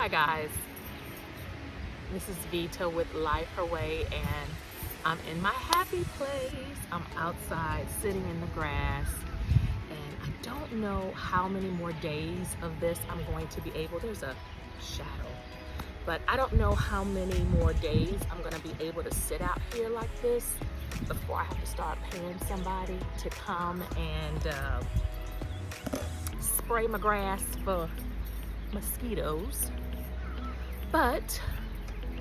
Hi guys, this is Vita with Life Her Way, and I'm in my happy place. I'm outside sitting in the grass, and I don't know how many more days of this I'm going to be able, there's a shadow, but I don't know how many more days I'm going to be able to sit out here like this before I have to start paying somebody to come and spray my grass for mosquitoes. But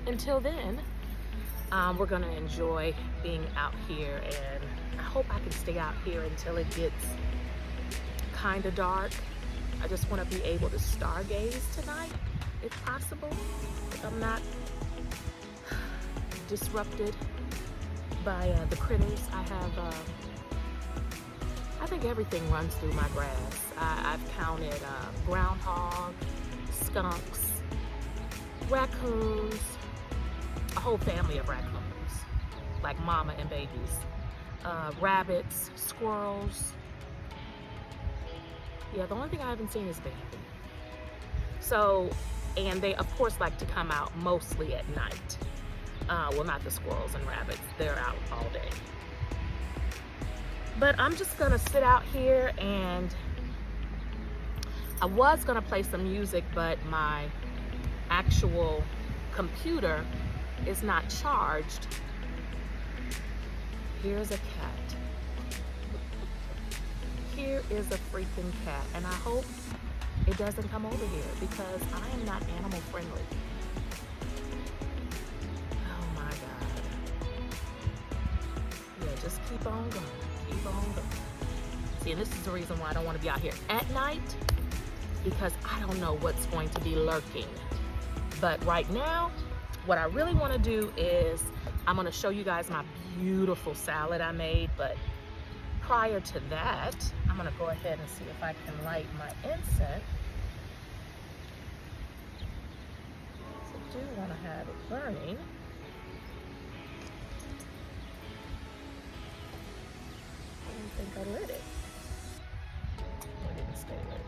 until then, we're gonna enjoy being out here, and I hope I can stay out here until it gets kind of dark. I just want to be able to stargaze tonight, if possible, if I'm not disrupted by the critters. I think everything runs through my grass. I've counted groundhog, skunks, raccoons, a whole family of raccoons, like mama and babies, rabbits, squirrels. Yeah, the only thing I haven't seen is baby. So, and they of course like to come out mostly at night. Well, not the squirrels and rabbits, they're out all day. But I'm just gonna sit out here, and I was gonna play some music, but my actual computer is not charged. Here's a cat. Here is a freaking cat, and I hope it doesn't come over here because I am not animal friendly. Oh my God. Yeah, just keep on going. Keep on going. See, and this is the reason why I don't want to be out here at night, because I don't know what's going to be lurking. But right now, what I really want to do is I'm going to show you guys my beautiful salad I made. But prior to that, I'm going to go ahead and see if I can light my incense. So I do want to have it burning. I don't think I lit it. It didn't stay lit.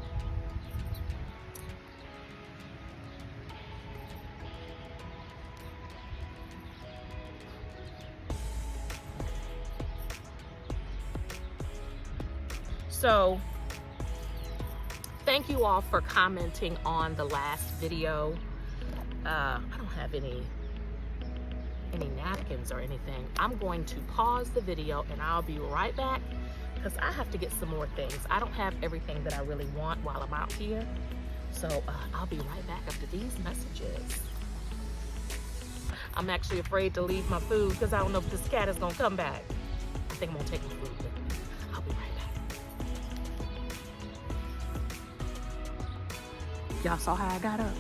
So thank you all for commenting on the last video. I don't have any napkins or anything. I'm going to pause the video and I'll be right back because I have to get some more things. I don't have everything that I really want while I'm out here. So I'll be right back after these messages. I'm actually afraid to leave my food because I don't know if this cat is gonna come back. I think I'm gonna take my food with me. I'll be right back. Y'all saw how I got up?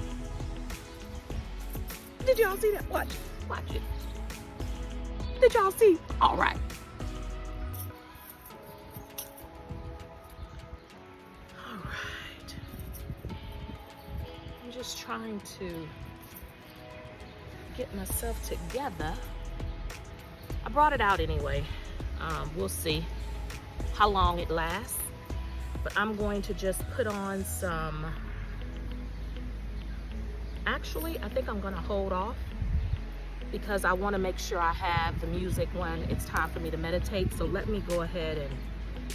Did y'all see that? Watch it. Did y'all see? All right. All right. I'm just trying to get myself together. I brought it out anyway. We'll see how long it lasts. But I'm going to just put on some. Actually, I think I'm gonna hold off because I wanna make sure I have the music when it's time for me to meditate. So let me go ahead and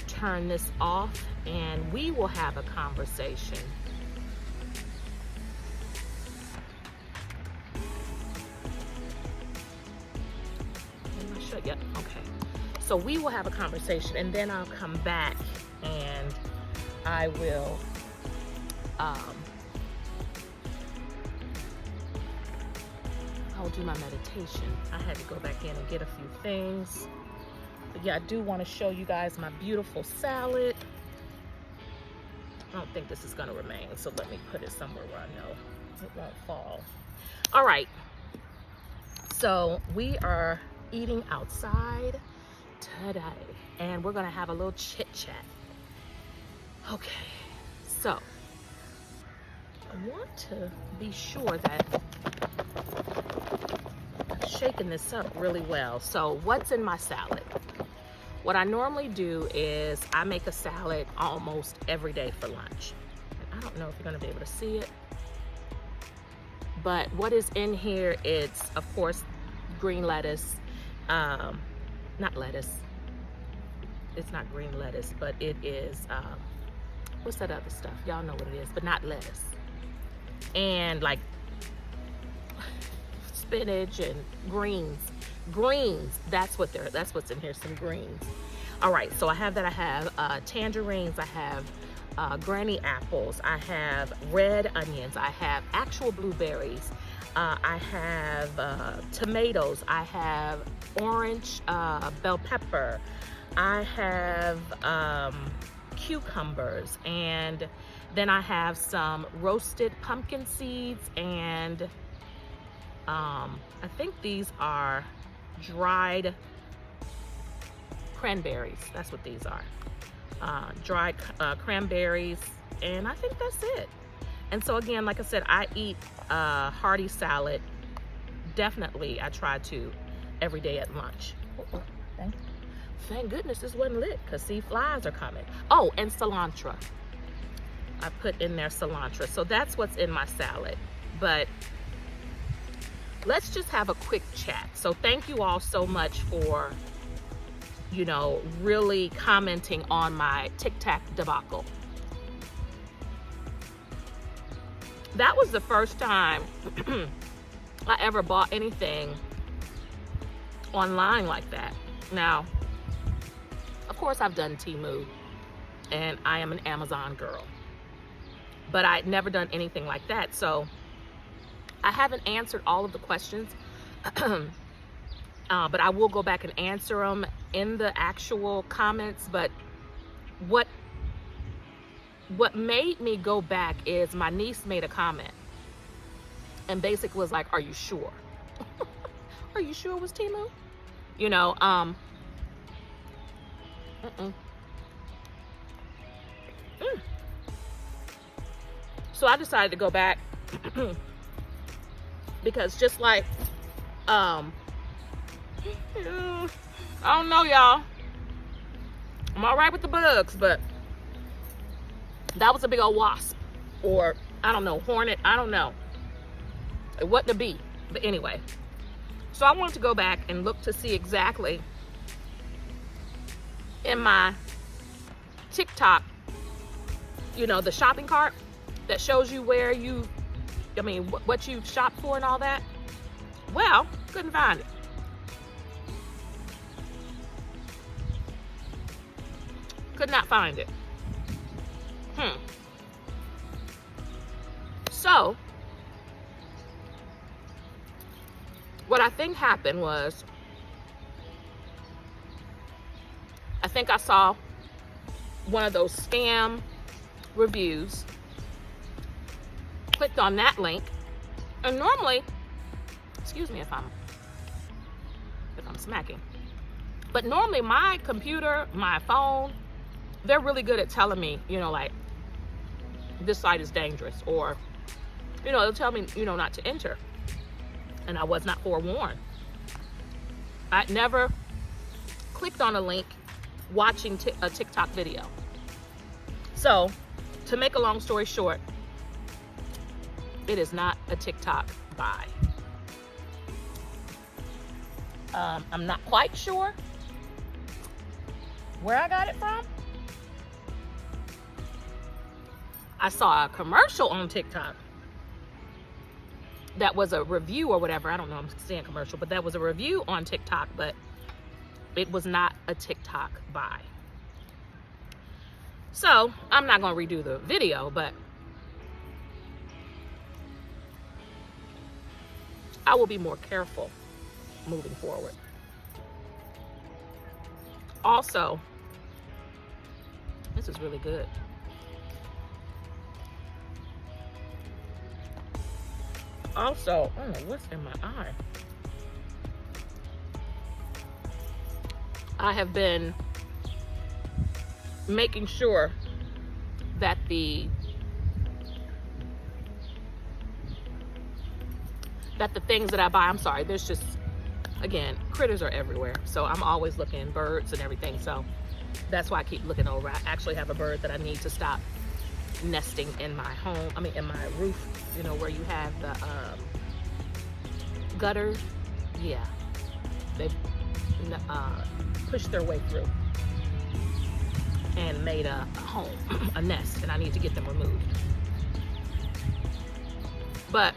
turn this off and we will have a conversation. Am I sure? Yep, okay. So we will have a conversation and then I'll come back and I will, I'll do my meditation. I had to go back in and get a few things. But yeah, I do want to show you guys my beautiful salad. I don't think this is going to remain, so let me put it somewhere where I know it won't fall. All right. So we are eating outside today, and we're going to have a little chit chat. Okay. So I want to be sure that shaking this up really well. So what's in my salad? What I normally do is I make a salad almost every day for lunch. And I don't know if you're gonna be able to see it. But what is in here, it's of course green lettuce, not lettuce, it's not green lettuce, but it is what's that other stuff? Y'all know what it is, but not lettuce. And like spinach and greens. That's what's in here, some greens. All right, so I have that. I have tangerines, I have granny apples, I have red onions, I have actual blueberries, I have tomatoes, I have orange bell pepper, I have cucumbers, and then I have some roasted pumpkin seeds, and I think these are dried cranberries. That's what these are. Dried cranberries, and I think that's it. And so again, like I said, I eat hearty salad. Definitely, I try to every day at lunch. Thank goodness this wasn't lit, because see, flies are coming. Oh, and cilantro. I put in there cilantro. So that's what's in my salad. But let's just have a quick chat. So thank you all so much for, you know, really commenting on my Tic Tac debacle. That was the first time I ever bought anything online like that. Now, of course, I've done Temu, and I am an Amazon girl, but I'd never done anything like that. So I haven't answered all of the questions, but I will go back and answer them in the actual comments. But what made me go back is my niece made a comment and basically was like, "Are you sure? Are you sure it was Temu?" You know, So I decided to go back because just like, I don't know, y'all. I'm all right with the bugs, but that was a big old wasp, or I don't know, hornet. I don't know. It wasn't a bee, but anyway. So I wanted to go back and look to see exactly in my TikTok, you know, the shopping cart that shows you where you, I mean, what you shop for and all that. Well, couldn't find it. Could not find it. So, what I think happened was, I think I saw one of those scam reviews, clicked on that link, and normally, excuse me if I'm smacking, but normally my computer, my phone, they're really good at telling me, you know, like, this site is dangerous, or, you know, they'll tell me, you know, not to enter. And I was not forewarned. I never clicked on a link watching a TikTok video. So, to make a long story short, it is not a TikTok buy. I'm not quite sure where I got it from. I saw a commercial on TikTok that was a review or whatever. I don't know, I'm saying commercial, but that was a review on TikTok, but it was not a TikTok buy. So I'm not going to redo the video, but I will be more careful moving forward. Also, this is really good. Also, I don't know what's in my eye. I have been making sure that the things that I buy, I'm sorry, there's just, again, critters are everywhere. So I'm always looking, birds and everything. So that's why I keep looking over. I actually have a bird that I need to stop nesting in my home, I mean in my roof, you know, where you have the gutter. Yeah, they pushed their way through and made a home, a nest, and I need to get them removed. But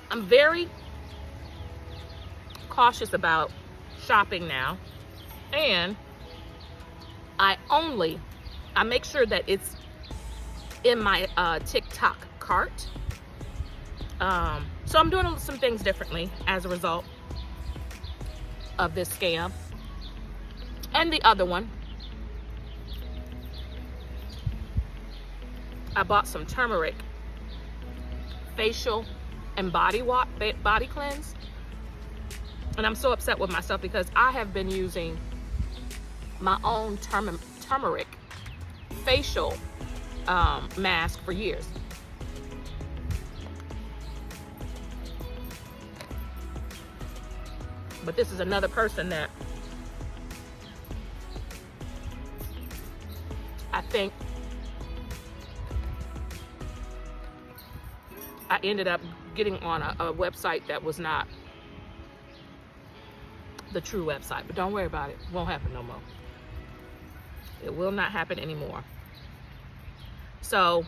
I'm very cautious about shopping now, and I make sure that it's in my TikTok cart. So I'm doing some things differently as a result of this scam. And the other one, I bought some turmeric facial and body cleanse. And I'm so upset with myself because I have been using my own turmeric facial mask for years. But this is another person that I think I ended up getting on a website that was not the true website. But don't worry about it. It won't happen no more. It will not happen anymore. So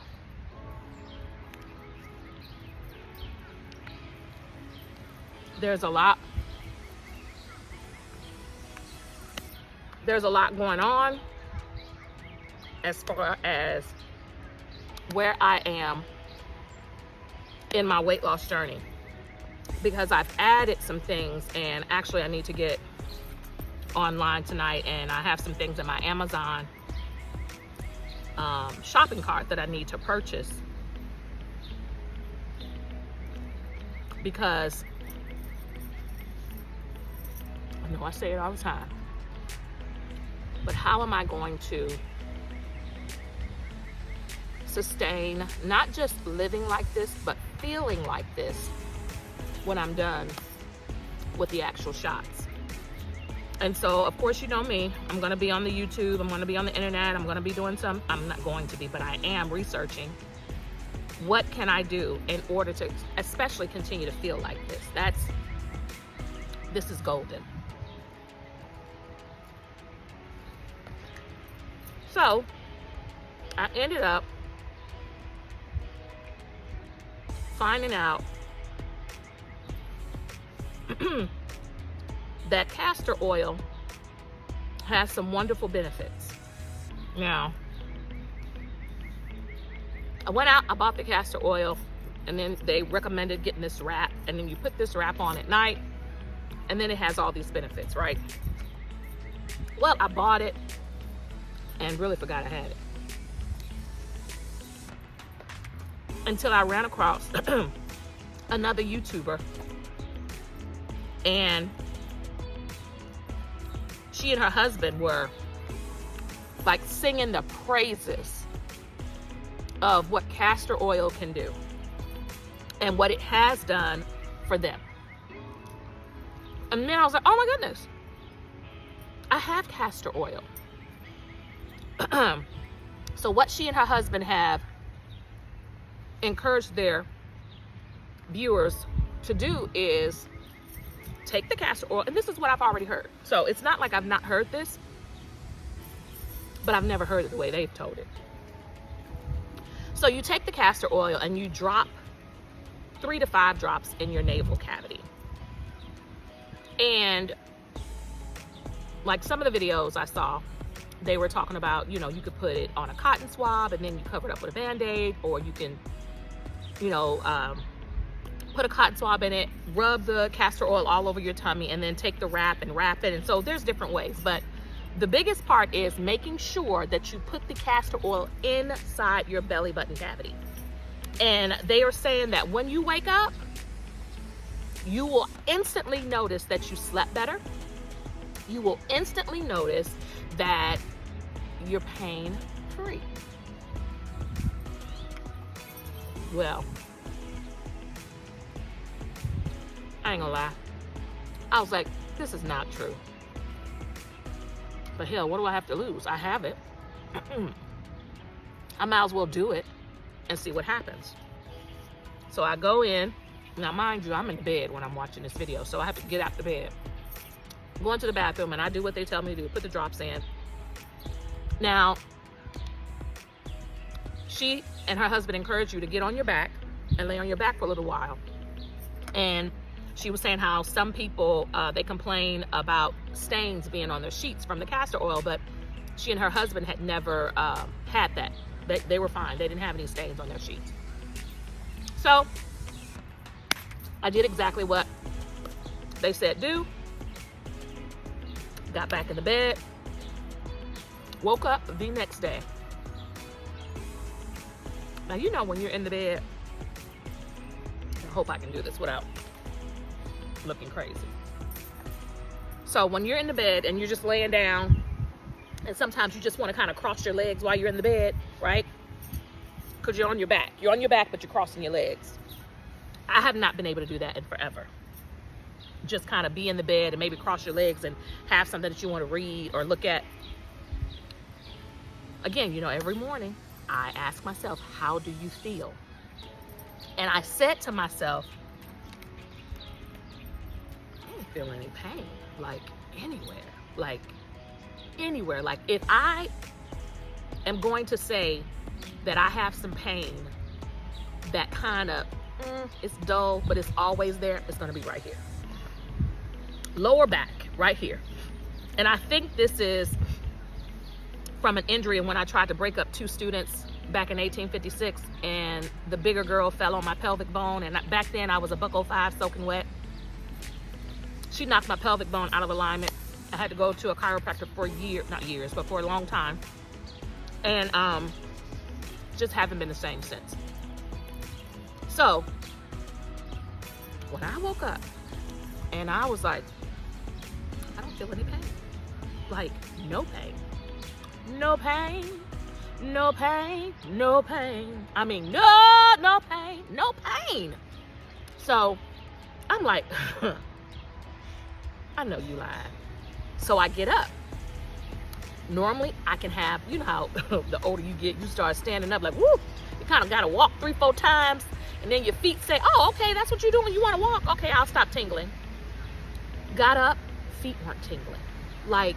there's a lot going on as far as where I am in my weight loss journey, because I've added some things, and actually I need to get online tonight, and I have some things in my Amazon shopping cart that I need to purchase, because I know I say it all the time, but how am I going to sustain not just living like this, but feeling like this when I'm done with the actual shots? And so, of course, you know me, I'm going to be on the YouTube, I'm going to be on the internet, I'm going to be doing I'm not going to be, but I am researching what can I do in order to especially continue to feel like this. This is golden. So I ended up finding out that castor oil has some wonderful benefits. Now, I went out, I bought the castor oil, and then they recommended getting this wrap, and then you put this wrap on at night, and then it has all these benefits, right? Well, I bought it and really forgot I had it until I ran across another YouTuber, and she and her husband were like singing the praises of what castor oil can do and what it has done for them. And then I was like, oh my goodness, I have castor oil. So what she and her husband have encouraged their viewers to do is take the castor oil, and this is what I've already heard. So it's not like I've not heard this, but I've never heard it the way they've told it. So you take the castor oil and you drop 3 to 5 drops in your navel cavity. And like some of the videos I saw, they were talking about, you know, you could put it on a cotton swab and then you cover it up with a Band-Aid, or you can, you know, put a cotton swab in it, rub the castor oil all over your tummy, and then take the wrap and wrap it. And so there's different ways, but the biggest part is making sure that you put the castor oil inside your belly button cavity. And they are saying that when you wake up, you will instantly notice that you slept better. You will instantly notice that you're pain-free. Well, I ain't gonna lie. I was like, this is not true. But hell, what do I have to lose? I have it. I might as well do it and see what happens. So I go in. Now, mind you, I'm in bed when I'm watching this video, so I have to get out the bed, go into the bathroom, and I do what they tell me to do, put the drops in. Now, she and her husband encourage you to get on your back and lay on your back for a little while. And she was saying how some people, they complain about stains being on their sheets from the castor oil, but she and her husband had never had that. They were fine. They didn't have any stains on their sheets. So I did exactly what they said do. Got back in the bed. Woke up the next day. Now, you know when you're in the bed, I hope I can do this without looking crazy. So when you're in the bed and you're just laying down, and sometimes you just want to kind of cross your legs while you're in the bed, right? Because you're on your back. You're on your back, but you're crossing your legs. I have not been able to do that in forever. Just kind of be in the bed and maybe cross your legs and have something that you want to read or look at. Again, you know, every morning I ask myself, how do you feel? And I said to myself, I don't feel any pain, like anywhere. Like if I am going to say that I have some pain that kind of, it's dull, but it's always there, it's going to be right here. Lower back, right here. And I think this is from an injury when I tried to break up two students back in 1856, and the bigger girl fell on my pelvic bone, and back then I was a buck 05 soaking wet. She knocked my pelvic bone out of alignment. I had to go to a chiropractor for not years, but for a long time. And just haven't been the same since. So when I woke up and I was like, I don't feel any pain. Like, no pain. No pain. No pain. No pain. I mean, no pain. No pain. So I'm like, I know you lied. So I get up. Normally I can have, you know how the older you get, you start standing up like, woo, you kind of got to walk 3-4 times, and then your feet say, oh, okay, that's what you're doing. You want to walk? Okay, I'll stop tingling. Got up, feet weren't tingling. Like,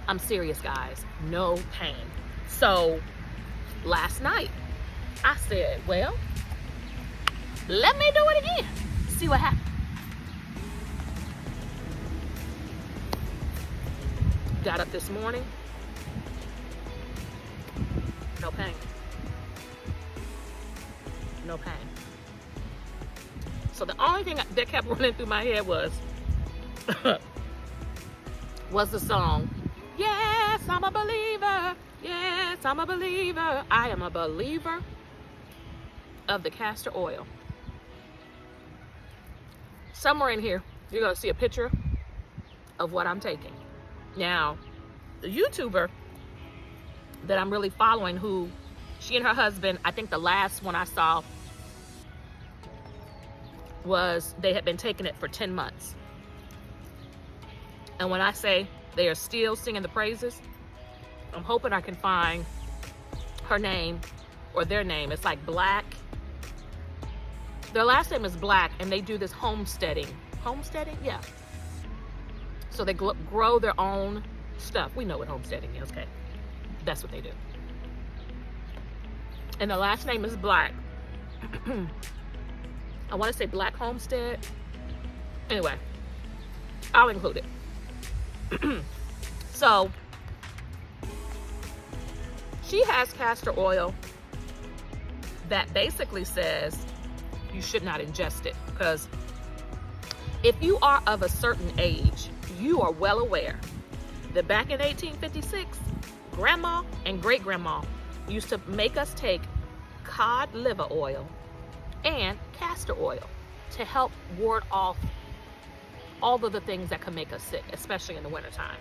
I'm serious, guys. No pain. So last night I said, well, let me do it again. See what happens. Got up this morning. No pain. No pain. So the only thing that kept running through my head was the song, yes, I'm a believer. Yes, I'm a believer. I am a believer of the castor oil. Somewhere in here, you're going to see a picture of what I'm taking. Now, the YouTuber that I'm really following, who she and her husband, I think the last one I saw was they had been taking it for 10 months. And when I say they are still singing the praises, I'm hoping I can find her name or their name. It's like Black. Their last name is Black, and they do this homesteading. Homesteading? Yeah. So they grow their own stuff. We know what homesteading is, okay? That's what they do. And the last name is Black. I want to say Black Homestead. Anyway, I'll include it. So, she has castor oil that basically says you should not ingest it, because if you are of a certain age, you are well aware that back in 1856, grandma and great-grandma used to make us take cod liver oil and castor oil to help ward off all of the things that can make us sick, especially in the wintertime.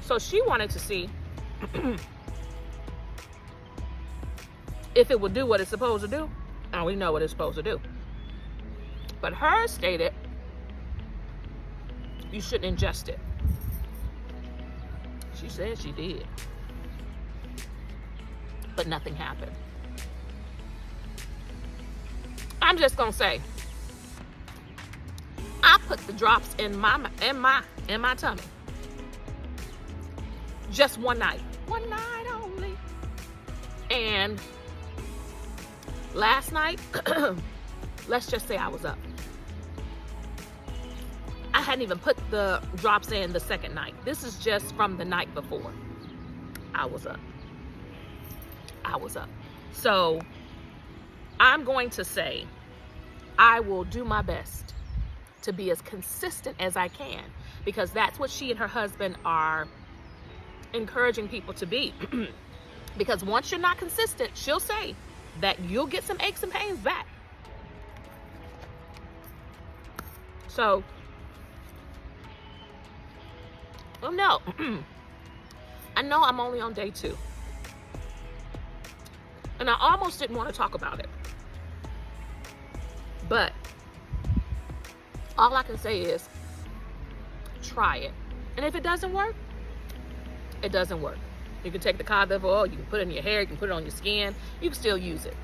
So she wanted to see if it would do what it's supposed to do. And we know what it's supposed to do. But hers stated you shouldn't ingest it. She said she did. But nothing happened. I'm just gonna say, I put the drops in my tummy. Just one night only. And last night, let's just say I was up. I hadn't even put the drops in the second night. This is just from the night before. I was up. So I'm going to say I will do my best to be as consistent as I can, because that's what she and her husband are encouraging people to be. Because once you're not consistent, she'll say that you'll get some aches and pains back. So, oh no, I know I'm only on day 2. And I almost didn't want to talk about it. But all I can say is try it. And if it doesn't work, it doesn't work. You can take the cod liver oil, you can put it in your hair, you can put it on your skin. You can still use it.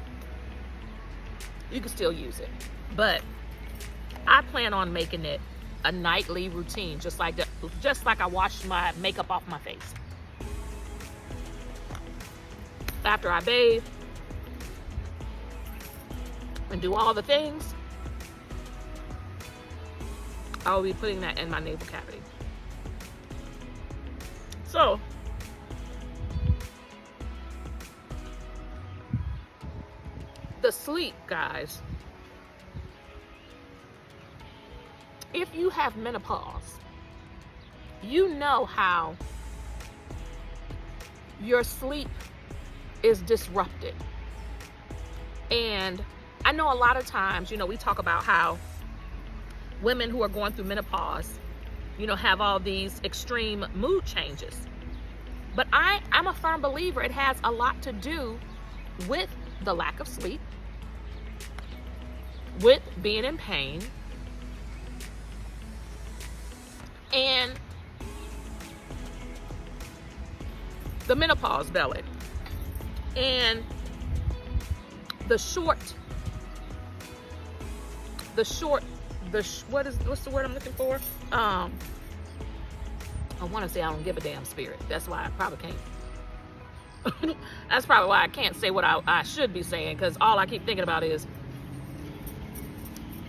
But I plan on making it a nightly routine, just like I wash my makeup off my face. After I bathe and do all the things, I'll be putting that in my nasal cavity. So, the sleep, guys. If you have menopause, you know how your sleep is disrupted. And I know a lot of times, we talk about how women who are going through menopause, have all these extreme mood changes. But I'm a firm believer it has a lot to do with the lack of sleep, with being in pain, and the menopause belly, and what's the word I'm looking for? I want to say I don't give a damn spirit. That's why I probably can't. That's probably why I can't say what I should be saying, because all I keep thinking about is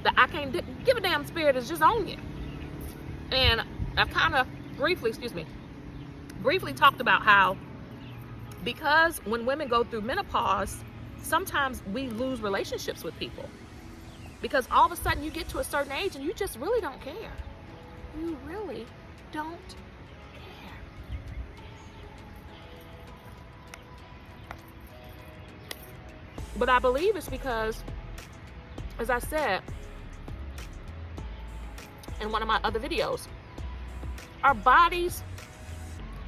that I can't give a damn spirit is just on you. And I've kind of briefly talked about how, because when women go through menopause, sometimes we lose relationships with people. Because all of a sudden you get to a certain age and you just really don't care. You really don't care. But I believe it's because, as I said in one of my other videos, our bodies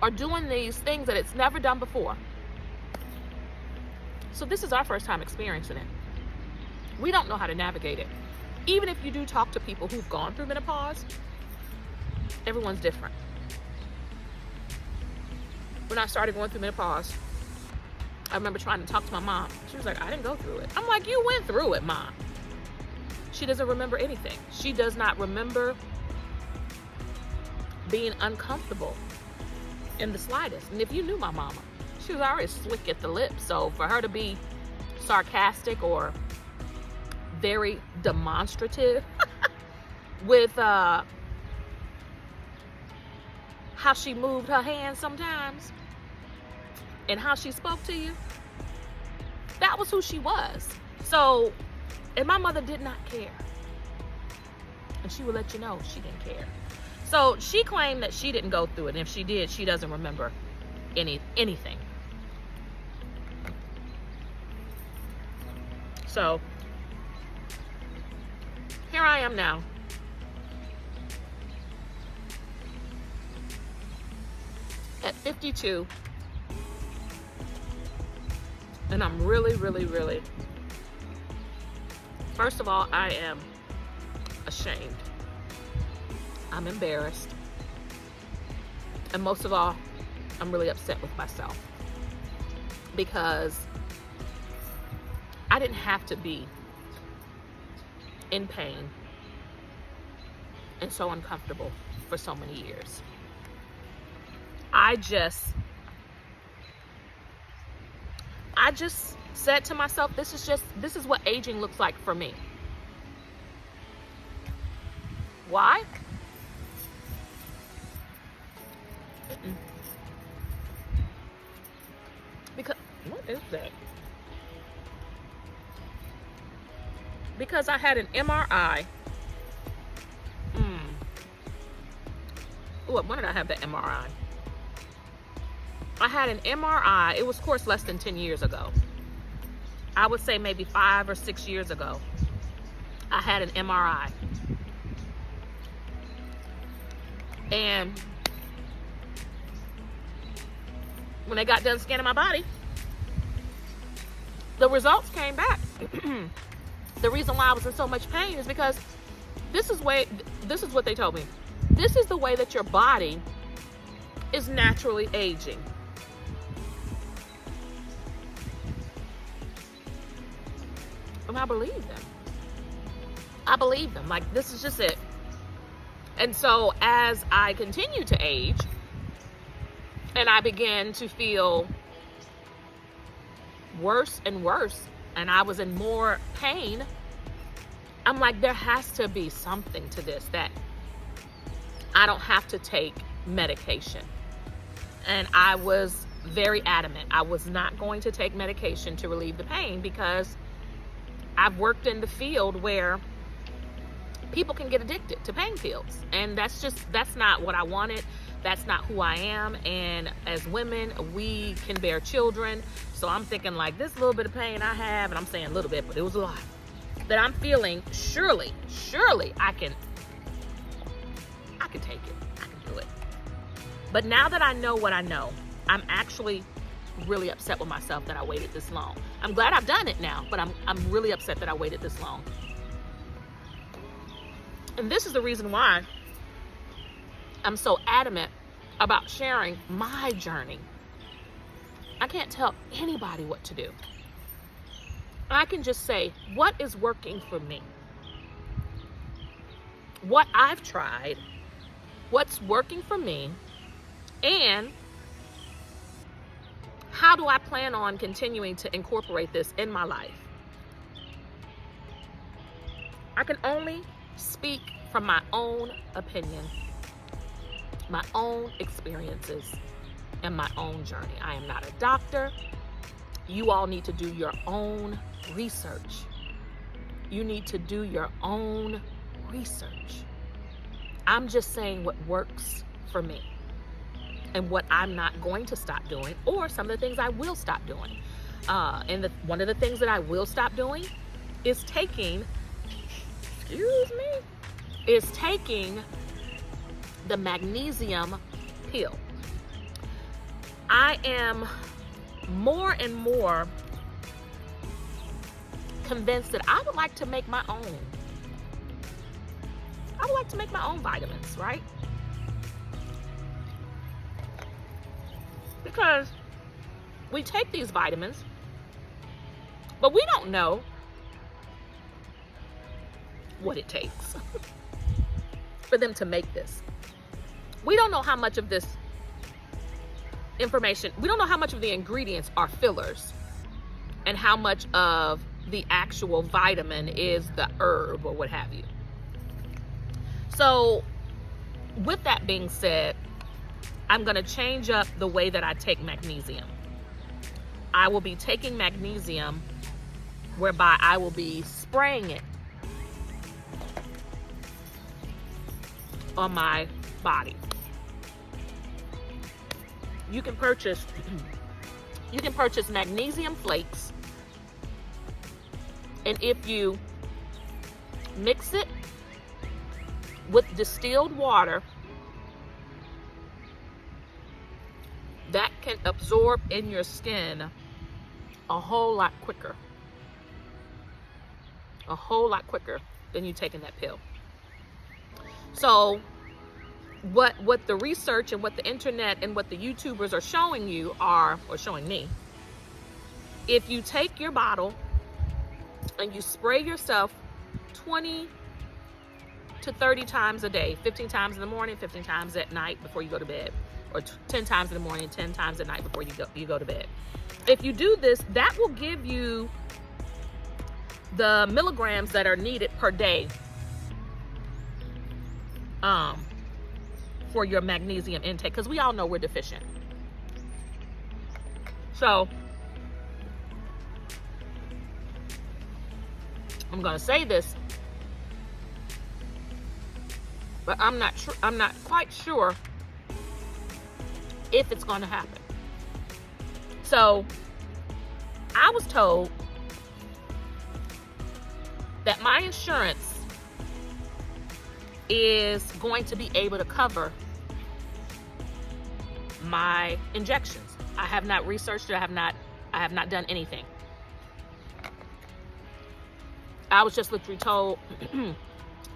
are doing these things that it's never done before. So this is our first time experiencing it. We don't know how to navigate it. Even if you do talk to people who've gone through menopause, everyone's different. When I started going through menopause, I remember trying to talk to my mom. She was like, I didn't go through it. I'm like, you went through it, Mom. She doesn't remember anything. She does not remember being uncomfortable in the slightest. And if you knew my mama, she was already slick at the lips. So for her to be sarcastic or very demonstrative with how she moved her hands sometimes and how she spoke to you, that was who she was. So, and my mother did not care. And she would let you know she didn't care. So she claimed that she didn't go through it. And if she did, she doesn't remember anything. So here I am now. At 52. And I'm really, first of all, I am ashamed. I'm embarrassed. And most of all, I'm really upset with myself because I didn't have to be in pain and so uncomfortable for so many years. I just said to myself, this is what aging looks like for me. Why? Because, what is that? Because I had an MRI. When did I have the MRI? I had an MRI. It was, of course, less than 10 years ago. I would say maybe 5 or 6 years ago. I had an MRI. And when they got done scanning my body, the results came back. The reason why I was in so much pain is because this is what they told me. This is the way that your body is naturally aging. And I believe them. I believe them. Like, this is just it. And so as I continue to age and I began to feel worse and worse, and I was in more pain, I'm like, there has to be something to this, that I don't have to take medication. And I was very adamant. I was not going to take medication to relieve the pain because I've worked in the field where people can get addicted to pain pills. And that's not what I wanted. That's not who I am. And as women, we can bear children. So I'm thinking, like, this little bit of pain I have, and I'm saying a little bit, but it was a lot, that I'm feeling, surely I can take it. I can do it. But now that I know what I know, I'm actually really upset with myself that I waited this long. I'm glad I've done it now, but I'm really upset that I waited this long. And this is the reason why I'm so adamant about sharing my journey. I can't tell anybody what to do. I can just say what is working for me, what I've tried, what's working for me, and how do I plan on continuing to incorporate this in my life. I can only speak from my own opinion, my own experiences, and my own journey. I am not a doctor. You all need to do your own research. You need to do your own research. I'm just saying what works for me and what I'm not going to stop doing, or some of the things I will stop doing. One of the things that I will stop doing is taking the magnesium pill. I am more and more convinced that I would like to make my own. I would like to make my own vitamins, right? Because we take these vitamins, but we don't know what it takes for them to make this. We don't know how much of this information, we don't know how much of the ingredients are fillers and how much of the actual vitamin is the herb or what have you. So with that being said, I'm going to change up the way that I take magnesium. I will be taking magnesium whereby I will be spraying it on my body. You can purchase magnesium flakes, and if you mix it with distilled water, that can absorb in your skin a whole lot quicker than you taking that pill. So what the research and what the internet and what the YouTubers are showing you or showing me, if you take your bottle and you spray yourself 20 to 30 times a day, 15 times in the morning, 15 times at night before you go to bed, or 10 times in the morning, 10 times at night before you go to bed. If you do this, that will give you the milligrams that are needed per day for your magnesium intake, because we all know we're deficient. So I'm going to say this, but I'm not quite sure if it's going to happen. So I was told that my insurance is going to be able to cover my injections. I have not researched it. I have not done anything. I was just literally told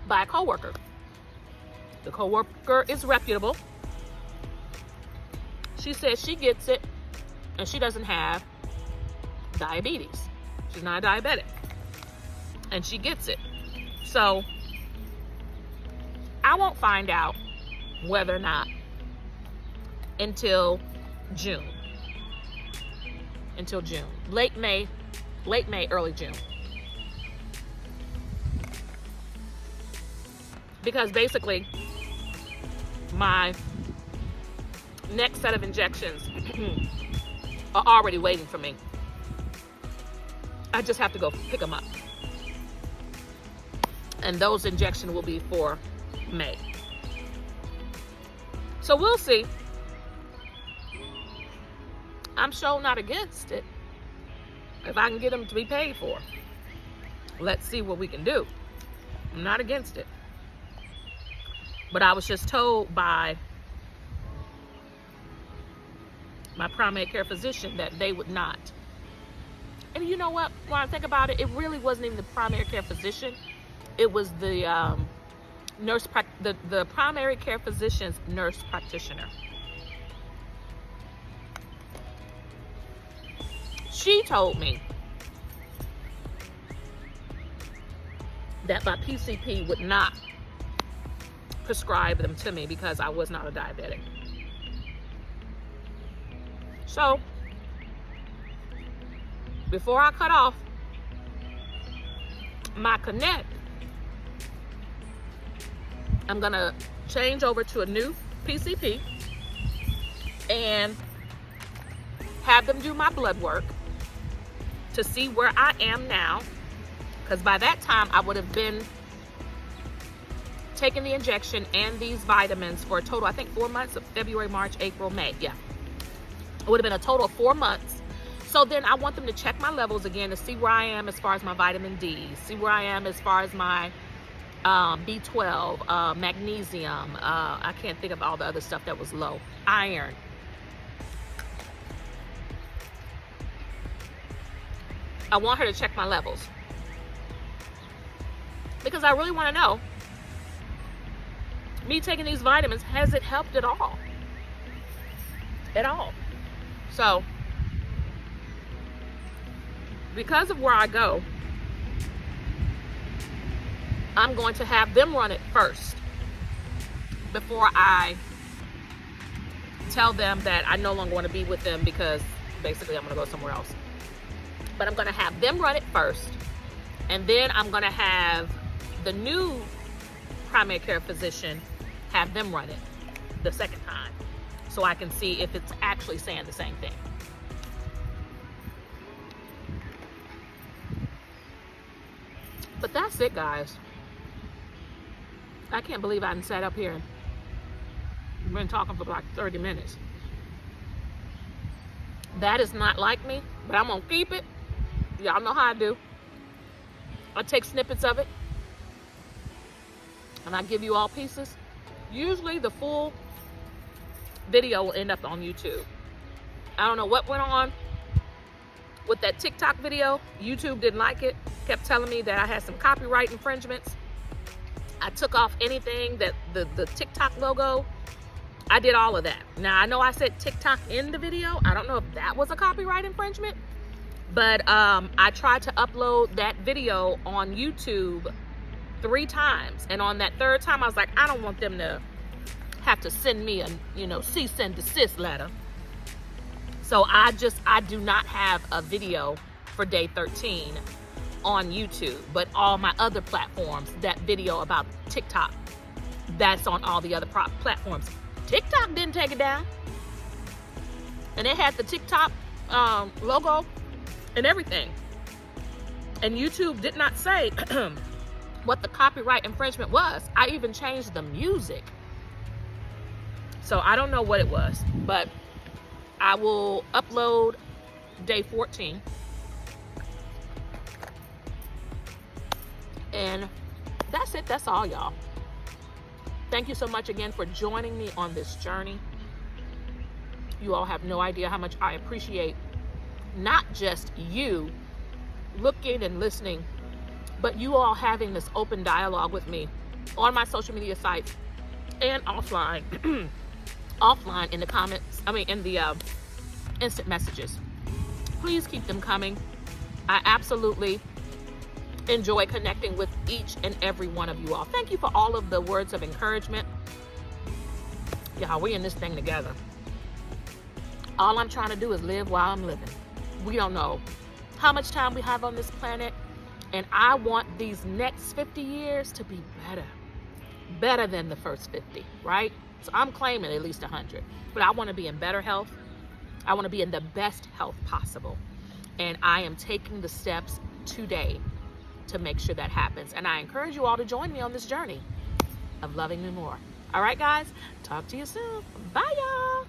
by a coworker. The coworker is reputable. She says she gets it and she doesn't have diabetes. She's not a diabetic. And she gets it. So I won't find out whether or not until June. Until June. Late May, early June. Because basically, my next set of injections are already waiting for me. I just have to go pick them up. And those injections will be for May. So we'll see. I'm sure not against it. If I can get them to be paid for. Let's see what we can do. I'm not against it. But I was just told by my primary care physician that they would not. And you know what? When I think about it, it really wasn't even the primary care physician. It was the the primary care physician's nurse practitioner. She told me that my PCP would not prescribe them to me because I was not a diabetic. So, before I cut off my Connect, I'm gonna change over to a new PCP and have them do my blood work to see where I am now, because by that time I would have been taking the injection and these vitamins for a total, I think 4 months of February, March, April, May. Yeah, it would have been a total of 4 months. So then I want them to check my levels again to see where I am as far as my vitamin D, see where I am as far as my B12, magnesium, I can't think of all the other stuff that was low, iron. I want her to check my levels because I really want to know, me taking these vitamins, has it helped at all? At all. So, because of where I go, I'm going to have them run it first before I tell them that I no longer want to be with them, because basically I'm going to go somewhere else. But I'm going to have them run it first, and then I'm going to have the new primary care physician have them run it the second time, so I can see if it's actually saying the same thing. But that's it, guys. I can't believe I done sat up here and been talking for like 30 minutes. That is not like me, but I'm gonna keep it. Y'all know how I do. I take snippets of it and I give you all pieces. Usually the full video will end up on YouTube. I don't know what went on with that TikTok video. YouTube didn't like it, kept telling me that I had some copyright infringements. I took off anything that the TikTok logo I did all of that. Now, I know I said TikTok in the video. I don't know if that was a copyright infringement, but I tried to upload that video on YouTube 3 times. And on that 3rd time, I was like, I don't want them to have to send me a, cease and desist letter. So I do not have a video for day 13 on YouTube, but all my other platforms, that video about TikTok, that's on all the other platforms. TikTok didn't take it down. And it had the TikTok logo and everything. And YouTube did not say what the copyright infringement was. I even changed the music. So I don't know what it was, but I will upload day 14. And that's it. That's all, y'all. Thank you so much again for joining me on this journey. You all have no idea how much I appreciate not just you looking and listening, but you all having this open dialogue with me on my social media sites and offline. Offline in the comments, in the instant messages. Please keep them coming. I absolutely enjoy connecting with each and every one of you all. Thank you for all of the words of encouragement. Y'all, we in this thing together. All I'm trying to do is live while I'm living. We don't know how much time we have on this planet, and I want these next 50 years to be better than the first 50, right? So I'm claiming at least 100, but I want to be in better health. I want to be in the best health possible, and I am taking the steps today to make sure that happens. And I encourage you all to join me on this journey of loving me more. All right, guys, talk to you soon. Bye, y'all.